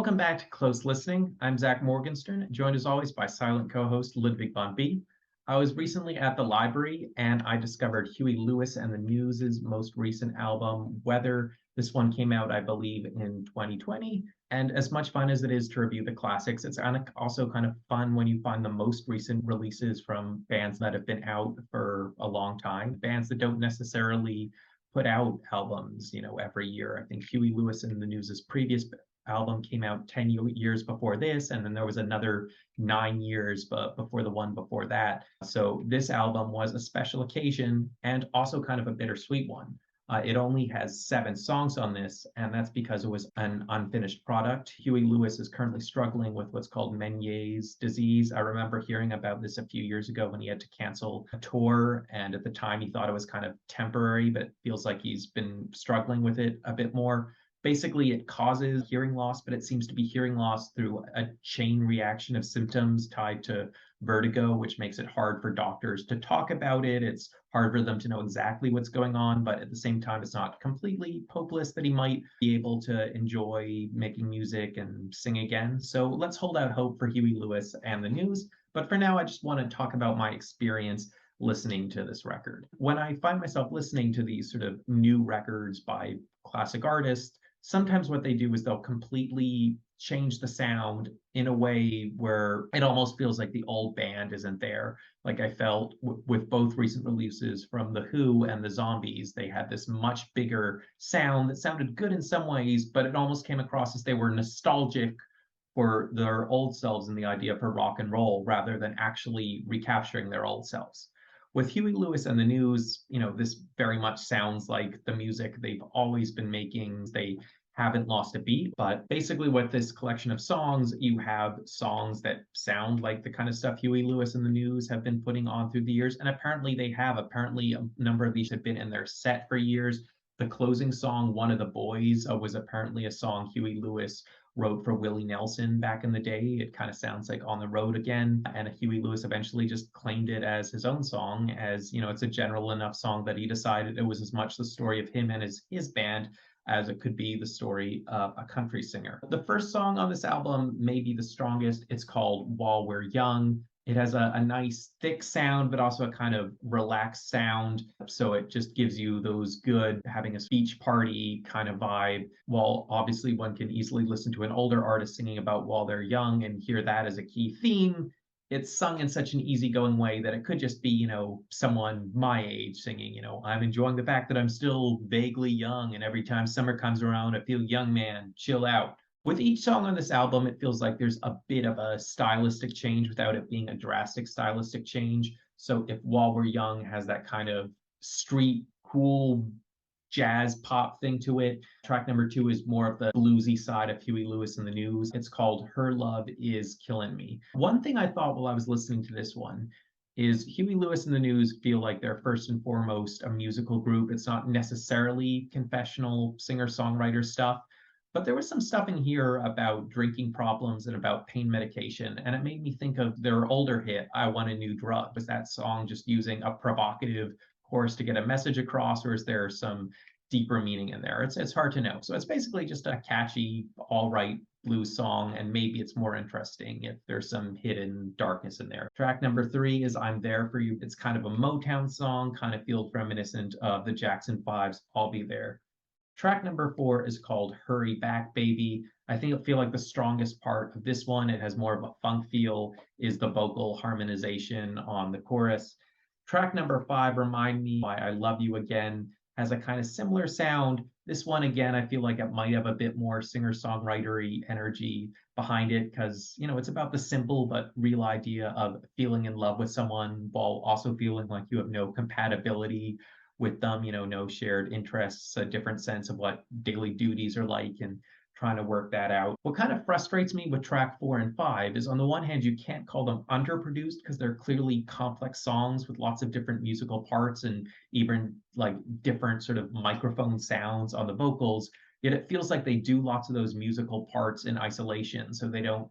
Welcome back to Close Listening. I'm Zach Morgenstern, joined as always by silent co-host Ludwig von B. I was recently at the library and I discovered Huey Lewis and the News' most recent album, Weather. This one came out, I believe, in 2020. And as much fun as it is to review the classics, it's also kind of fun when you find the most recent releases from bands that have been out for a long time, bands that don't necessarily put out albums, every year. I think Huey Lewis and the News' previous album came out 10 years before this, and then there was another 9 years before the one before that. So this album was a special occasion and also kind of a bittersweet one. It only has 7 songs on this, and that's because it was an unfinished product. Huey Lewis is currently struggling with what's called Meniere's disease. I remember hearing about this a few years ago when he had to cancel a tour, and at the time he thought it was kind of temporary, but it feels like he's been struggling with it a bit more. Basically, it causes hearing loss, but it seems to be hearing loss through a chain reaction of symptoms tied to vertigo, which makes it hard for doctors to talk about it. It's hard for them to know exactly what's going on, but at the same time, it's not completely hopeless that he might be able to enjoy making music and sing again. So let's hold out hope for Huey Lewis and the News. But for now, I just want to talk about my experience listening to this record. When I find myself listening to these sort of new records by classic artists, sometimes what they do is they'll completely change the sound in a way where it almost feels like the old band isn't there. Like I felt with both recent releases from The Who and the Zombies, they had this much bigger sound that sounded good in some ways, but it almost came across as they were nostalgic for their old selves and the idea for rock and roll rather than actually recapturing their old selves. With Huey Lewis and the News, this very much sounds like the music they've always been making. They haven't lost a beat, but basically with this collection of songs, you have songs that sound like the kind of stuff Huey Lewis and the News have been putting on through the years. And apparently they have. Apparently a number of these have been in their set for years. The closing song, One of the Boys, was apparently a song Huey Lewis wrote for Willie Nelson back in the day. It kind of sounds like On the Road Again. And Huey Lewis eventually just claimed it as his own song, as, it's a general enough song that he decided it was as much the story of him and his band as it could be the story of a country singer. The first song on this album may be the strongest. It's called While We're Young. It has a nice thick sound, but also a kind of relaxed sound. So it just gives you those good having a speech party kind of vibe. While obviously one can easily listen to an older artist singing about while they're young and hear that as a key theme, it's sung in such an easygoing way that it could just be, someone my age singing, I'm enjoying the fact that I'm still vaguely young, and every time summer comes around, I feel young man, chill out. With each song on this album, it feels like there's a bit of a stylistic change without it being a drastic stylistic change. So if While We're Young has that kind of street cool jazz pop thing to it, track number 2 is more of the bluesy side of Huey Lewis and the News. It's called Her Love Is Killing Me. One thing I thought while I was listening to this one is Huey Lewis and the News feel like they're first and foremost a musical group. It's not necessarily confessional singer-songwriter stuff. But there was some stuff in here about drinking problems and about pain medication, and it made me think of their older hit, I Want a New Drug. Was that song just using a provocative chorus to get a message across, or is there some deeper meaning in there? It's hard to know. So it's basically just a catchy, all right blues song, and maybe it's more interesting if there's some hidden darkness in there. Track number 3 is I'm There For You. It's kind of a Motown song, kind of feels reminiscent of the Jackson 5's I'll Be There. Track number 4 is called Hurry Back Baby. I think it'll feel like the strongest part of this one. It has more of a funk feel, is the vocal harmonization on the chorus. Track number 5, Remind Me Why I Love You Again, has a kind of similar sound. This one, again, I feel like it might have a bit more singer-songwritery energy behind it because, it's about the simple but real idea of feeling in love with someone while also feeling like you have no compatibility with them, no shared interests, a different sense of what daily duties are like, and trying to work that out. What kind of frustrates me with track 4 and 5 is on the one hand, you can't call them underproduced because they're clearly complex songs with lots of different musical parts and even like different sort of microphone sounds on the vocals. Yet it feels like they do lots of those musical parts in isolation. So they don't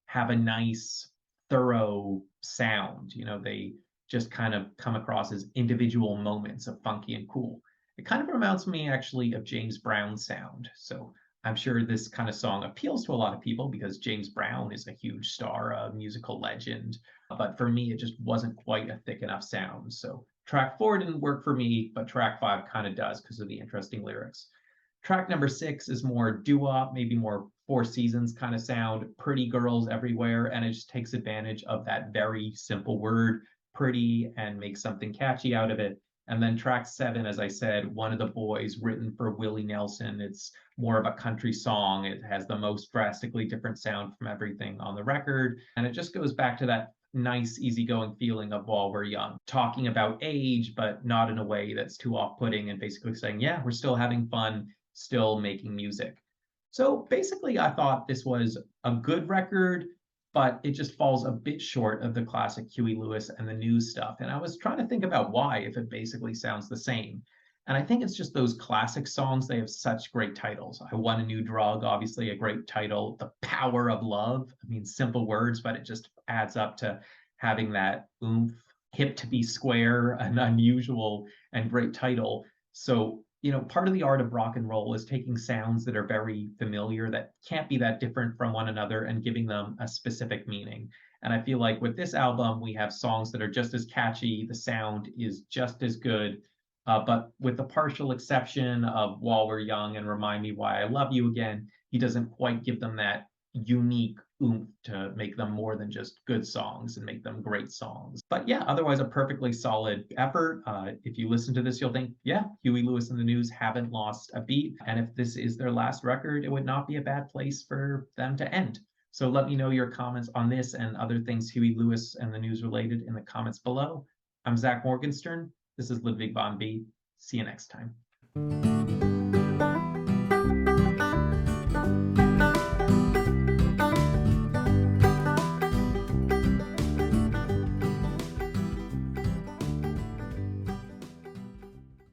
have a nice, thorough sound. They just kind of come across as individual moments of funky and cool. It kind of reminds me actually of James Brown's sound. So I'm sure this kind of song appeals to a lot of people because James Brown is a huge star, a musical legend. But for me, it just wasn't quite a thick enough sound. So track four didn't work for me, but track five kind of does because of the interesting lyrics. Track number six is more doo-wop, maybe more Four Seasons kind of sound, pretty girls everywhere, and it just takes advantage of that very simple word, pretty, and makes something catchy out of it. And then track seven, as I said, One of the Boys, written for Willie Nelson. It's more of a country song. It has the most drastically different sound from everything on the record. And it just goes back to that nice, easygoing feeling of While We're Young, talking about age, but not in a way that's too off putting and basically saying, yeah, we're still having fun, still making music. So basically, I thought this was a good record, but it just falls a bit short of the classic Huey Lewis and the News stuff. And I was trying to think about why, if it basically sounds the same. And I think it's just those classic songs, they have such great titles. I Want a New Drug, obviously a great title. The Power of Love, I mean, simple words, but it just adds up to having that oomph. Hip to Be Square, an unusual and great title. So, part of the art of rock and roll is taking sounds that are very familiar, that can't be that different from one another, and giving them a specific meaning. And I feel like with this album, we have songs that are just as catchy, the sound is just as good, but with the partial exception of While We're Young and Remind Me Why I Love You Again, he doesn't quite give them that unique oomph to make them more than just good songs and make them great songs. But yeah, otherwise a perfectly solid effort. If you listen to this, you'll think, yeah, Huey Lewis and the News haven't lost a beat. And if this is their last record, it would not be a bad place for them to end. So let me know your comments on this and other things Huey Lewis and the News related in the comments below. I'm Zach Morgenstern. This is Ludwig von B. See you next time.